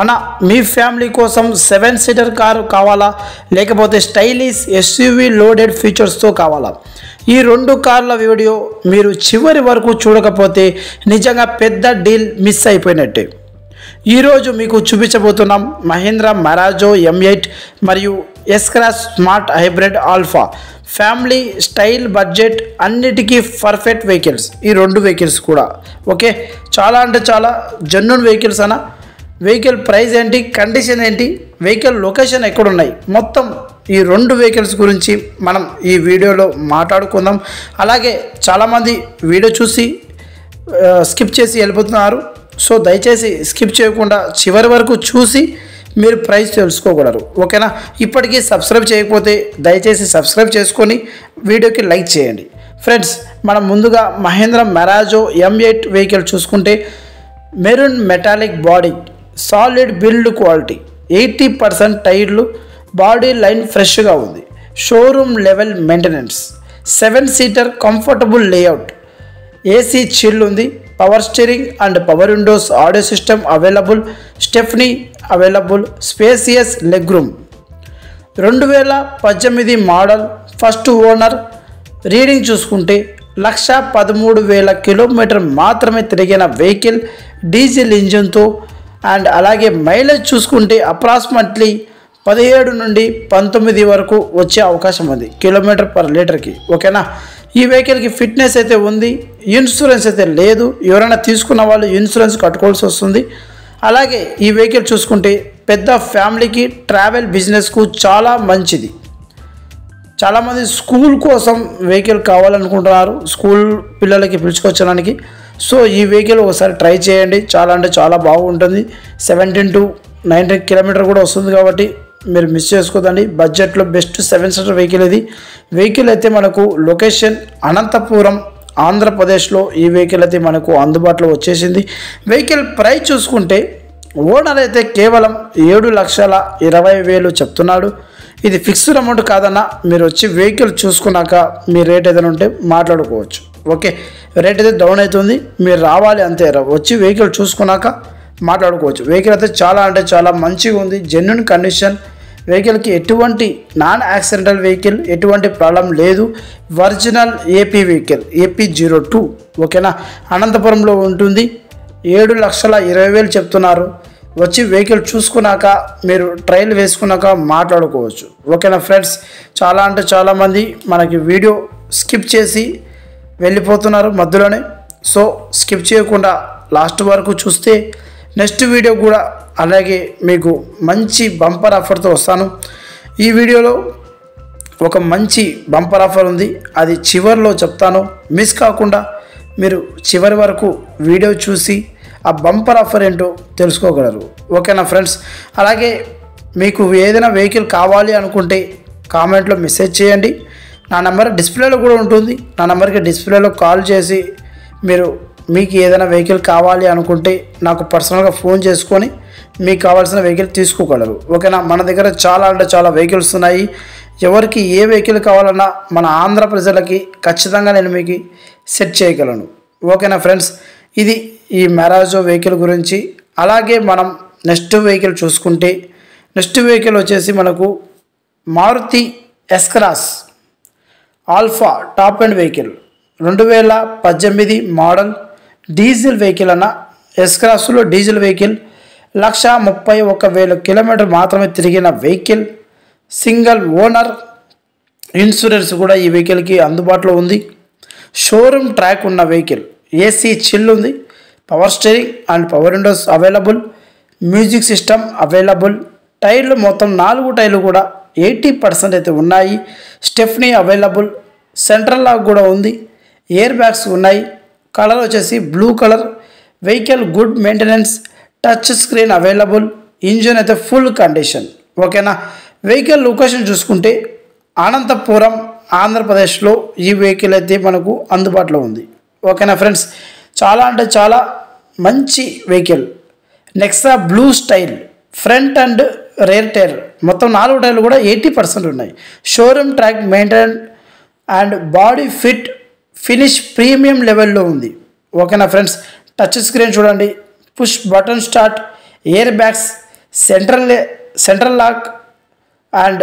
అన్న మీ ఫ్యామిలీ కోసం 7 seater car కావాలా లేకపోతే స్టైలిష్ ఎస్యూవీ లోడెడ్ ఫీచర్స్తో కావాలా? ఈ రెండు కార్ల వీడియో మీరు చివరి వరకు చూడకపోతే నిజంగా పెద్ద డీల్ మిస్ అయిపోయినట్టే. ఈరోజు మీకు చూపించబోతున్నాం మహీంద్రా మరాజో M8 మరియు S Cross smart hybrid Alpha. Family style budget అన్నిటికీ పర్ఫెక్ట్ వెహికల్స్. ఈ రెండు వెహికల్స్ కూడా ఓకే, చాలా అంటే చాలా జెన్యూన్ వెహికల్స్ అన్న. వెహికల్ ప్రైస్ ఏంటి, కండిషన్ ఏంటి, వెహికల్ లొకేషన్ ఎక్కడున్నాయి, మొత్తం ఈ రెండు వెహికల్స్ గురించి మనం ఈ వీడియోలో మాట్లాడుకుందాం. అలాగే చాలామంది వీడియో చూసి స్కిప్ చేసి వెళ్ళిపోతున్నారు. సో దయచేసి స్కిప్ చేయకుండా చివరి వరకు చూసి మీరు ప్రైస్ తెలుసుకోగలరు, ఓకేనా? ఇప్పటికీ సబ్స్క్రైబ్ చేయకపోతే దయచేసి సబ్స్క్రైబ్ చేసుకొని వీడియోకి లైక్ చేయండి. ఫ్రెండ్స్, మనం ముందుగా మహీంద్రా మరాజో M8 వెహికల్ చూసుకుంటే maroon metallic body, solid build quality, 80% టైర్లు, బాడీ లైన్ ఫ్రెష్గా ఉంది, showroom level maintenance, 7 seater comfortable layout, AC chill ఉంది, power steering and power windows, audio system available, stepney available, spacious leg room. 2018 model, first owner. Reading చూసుకుంటే 1,13,000 kilometre మాత్రమే తిరిగిన vehicle, diesel ఇంజిన్తో. And అలాగే mileage చూసుకుంటే approximately 17 నుండి 19 వరకు వచ్చే అవకాశం ఉంది కిలోమీటర్ పర్ లీటర్కి, ఓకేనా? ఈ వెహికల్కి ఫిట్నెస్ అయితే ఉంది, ఇన్సూరెన్స్ అయితే లేదు. ఎవరైనా తీసుకున్న వాళ్ళు ఇన్సూరెన్స్ కట్టుకోవాల్సి వస్తుంది. అలాగే ఈ వెహికల్ చూసుకుంటే పెద్ద ఫ్యామిలీకి, ట్రావెల్ బిజినెస్కు చాలా మంచిది. చాలామంది స్కూల్ కోసం వెహికల్ కావాలనుకుంటున్నారు, స్కూల్ పిల్లలకి పిలుచుకొచ్చడానికి. సో ఈ వెహికల్ ఒకసారి ట్రై చేయండి, చాలా అంటే చాలా బాగుంటుంది. 17 to 19 కిలోమీటర్ కూడా వస్తుంది కాబట్టి మీరు మిస్ చేసుకోదండి. బడ్జెట్లో బెస్ట్ 7 సీటర్ వెహికల్ ఇది. వెహికల్ అయితే మనకు లొకేషన్ అనంతపురం, ఆంధ్రప్రదేశ్లో ఈ వెహికల్ అయితే మనకు అందుబాటులో వచ్చేసింది. వెహికల్ ప్రైస్ చూసుకుంటే ఓనర్ అయితే కేవలం 7,20,000 చెప్తున్నాడు. ఇది ఫిక్స్డ్ అమౌంట్ కాదన్న, మీరు వచ్చి వెహికల్ చూసుకున్నాక మీ రేట్ ఏదైనా ఉంటే మాట్లాడుకోవచ్చు, ఓకే? రేట్ అయితే డౌన్ అవుతుంది, మీరు రావాలి అంతే, వచ్చి వెహికల్ చూసుకున్నాక మాట్లాడుకోవచ్చు. వెహికల్ అయితే చాలా అంటే చాలా మంచిగా ఉంది, జెన్యూన్ కండిషన్. వెహికల్కి ఎటువంటి నాన్ యాక్సిడెంటల్ వెహికల్, ఎటువంటి ప్రాబ్లం లేదు. ఒరిజినల్ ఏపీ వెహికల్, AP02, ఓకేనా? అనంతపురంలో ఉంటుంది. 7,20,000 చెప్తున్నారు. వచ్చి వెహికల్ చూసుకున్నాక మీరు ట్రయల్ వేసుకున్నాక మాట్లాడుకోవచ్చు, ఓకేనా ఫ్రెండ్స్? చాలా అంటే చాలామంది మనకి వీడియో స్కిప్ చేసి వెళ్ళిపోతున్నారు మధ్యలోనే. సో స్కిప్ చేయకుండా లాస్ట్ వరకు చూస్తే నెక్స్ట్ వీడియో కూడా అలాగే మీకు మంచి బంపర్ ఆఫర్తో వస్తాను. ఈ వీడియోలో ఒక మంచి బంపర్ ఆఫర్ ఉంది, అది చివరిలో చెప్తాను. మిస్ కాకుండా మీరు చివరి వరకు వీడియో చూసి ఆ బంపర్ ఆఫర్ ఏంటో తెలుసుకోగలరు, ఓకేనా ఫ్రెండ్స్? అలాగే మీకు ఏదైనా వెహికల్ కావాలి అనుకుంటే కామెంట్లో మెసేజ్ చేయండి. నా నెంబర్ డిస్ప్లేలో కూడా ఉంటుంది. నా నెంబర్కి డిస్ప్లేలో కాల్ చేసి మీకు ఏదైనా వెహికల్ కావాలి అనుకుంటే నాకు పర్సనల్గా ఫోన్ చేసుకొని మీకు కావాల్సిన వెహికల్ తీసుకోగలరు, ఓకేనా? మన దగ్గర చాలా అంటే చాలా వెహికల్స్ ఉన్నాయి. ఎవరికి ఏ వెహికల్ కావాలన్నా మన ఆంధ్ర ప్రజలకి ఖచ్చితంగా నేను మీకు సెట్ చేయగలను, ఓకేనా ఫ్రెండ్స్? ఇది ఈ మరాజో వెహికల్ గురించి. అలాగే మనం నెక్స్ట్ వెహికల్ చూసుకుంటే నెక్స్ట్ వెహికల్ వచ్చేసి మనకు Maruti S Cross Alpha top end vehicle, 2018 model, diesel vehicle అన్న. S-క్రాస్లో డీజిల్ వెహికల్, 1,31,000 కిలోమీటర్ మాత్రమే తిరిగిన వెహికల్, సింగిల్ ఓనర్, ఇన్సూరెన్స్ కూడా ఈ వెహికల్కి అందుబాటులో ఉంది, షోరూమ్ ట్రాక్ ఉన్న వెహికల్, ఏసీ చిల్ ఉంది, power steering and power Windows available, music system available, టైర్లు మొత్తం 4 టైర్లు కూడా 80% అయితే ఉన్నాయి, స్టెఫ్నీ అవైలబుల్, సెంట్రల్ లాక్ కూడా ఉంది, ఎయిర్ బ్యాగ్స్ ఉన్నాయి, కలర్ వచ్చేసి blue colour, vehicle good maintenance, touch screen available, engine అయితే ఫుల్ కండిషన్, ఓకేనా? వెహికల్ లొకేషన్ చూసుకుంటే అనంతపురం, ఆంధ్రప్రదేశ్లో ఈ వెహికల్ అయితే మనకు అందుబాటులో ఉంది, ఓకేనా ఫ్రెండ్స్? చాలా అంటే చాలా మంచి vehicle. Nexa blue style, front and rear tyre మొత్తం 4 టైర్లు కూడా 80% ఉన్నాయి, showroom track maintain and body fit finish premium లెవెల్లో ఉంది, ఓకేనా ఫ్రెండ్స్? టచ్ స్క్రీన్ చూడండి, push button start, air bags, central lock and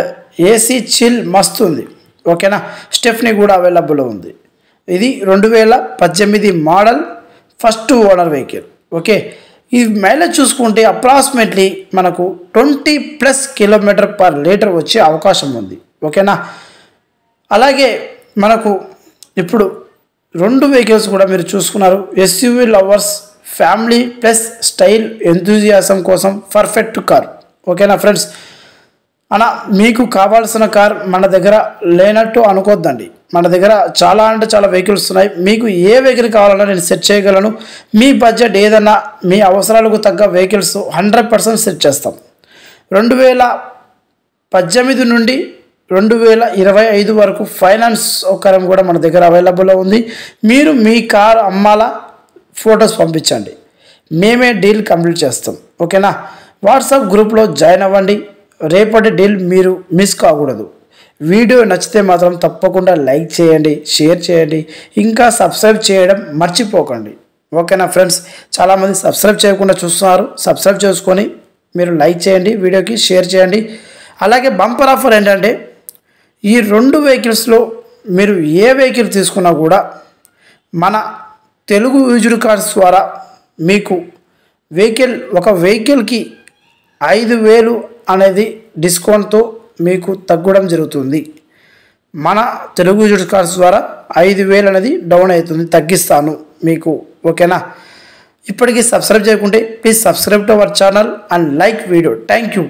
AC chill మస్తు ఉంది. ఓకేనా, స్టెఫ్నీ కూడా అవైలబుల్ ఉంది. ఇది 2018 model first owner vehicle. Okay, ఈ మైలేజ్ చూసుకుంటే అప్రాక్సిమేట్లీ మనకు 20+ km/లీటర్ వచ్చే అవకాశం ఉంది. ఓకేనా, అలాగే మనకు ఇప్పుడు 2 వెహికల్స్ కూడా మీరు చూసుకున్నారు. SUV lovers, family plus style ఎంతూజియాసం కోసం పర్ఫెక్ట్ కార్. ఓకేనా ఫ్రెండ్స్, అలా మీకు కావాల్సిన కార్ మన దగ్గర లేనట్టు అనుకోద్దండి. మన దగ్గర చాలా అంటే చాలా వెహికల్స్ ఉన్నాయి. మీకు ఏ వెహికల్ కావాలన్నా నేను సెట్ చేయగలను. మీ బడ్జెట్ ఏదన్నా, మీ అవసరాలకు తగ్గ వెహికల్స్ 100% సెట్ చేస్తాం. 2018 నుండి 2025 వరకు ఫైనాన్స్ సౌకర్యం కూడా మన దగ్గర అవైలబుల్లో ఉంది. మీరు మీ కార్ అమ్మాలా, ఫొటోస్ పంపించండి, మేమే డీల్ కంప్లీట్ చేస్తాం. ఓకేనా, వాట్సాప్ గ్రూప్లో జాయిన్ అవ్వండి. రేపటి డీల్ మీరు మిస్ కాకూడదు. వీడియో నచ్చితే మాత్రం తప్పకుండా లైక్ చేయండి, షేర్ చేయండి, ఇంకా సబ్స్క్రైబ్ చేయడం మర్చిపోకండి. ఓకేనా ఫ్రెండ్స్, చాలామంది సబ్స్క్రైబ్ చేయకుండా చూస్తున్నారు. సబ్స్క్రైబ్ చేసుకొని మీరు లైక్ చేయండి, వీడియోకి షేర్ చేయండి. అలాగే బంపర్ ఆఫర్ ఏంటంటే ఈ 2 వెహికల్స్లో మీరు ఏ వెహికల్ తీసుకున్నా కూడా మన తెలుగు యూజ్డ్ కార్స్ ద్వారా మీకు ఒక వెహికల్కి 5,000 అనేది డిస్కౌంట్తో మీకు తగ్గడం జరుగుతుంది. మన తెలుగు యూజ్డ్ కార్స్ ద్వారా 5,000 అనేది డౌన్ అవుతుంది, తగ్గిస్తాను మీకు. ఓకేనా, ఇప్పటికీ సబ్స్క్రైబ్ చేయకుంటే please subscribe to our channel and like video. Thank you.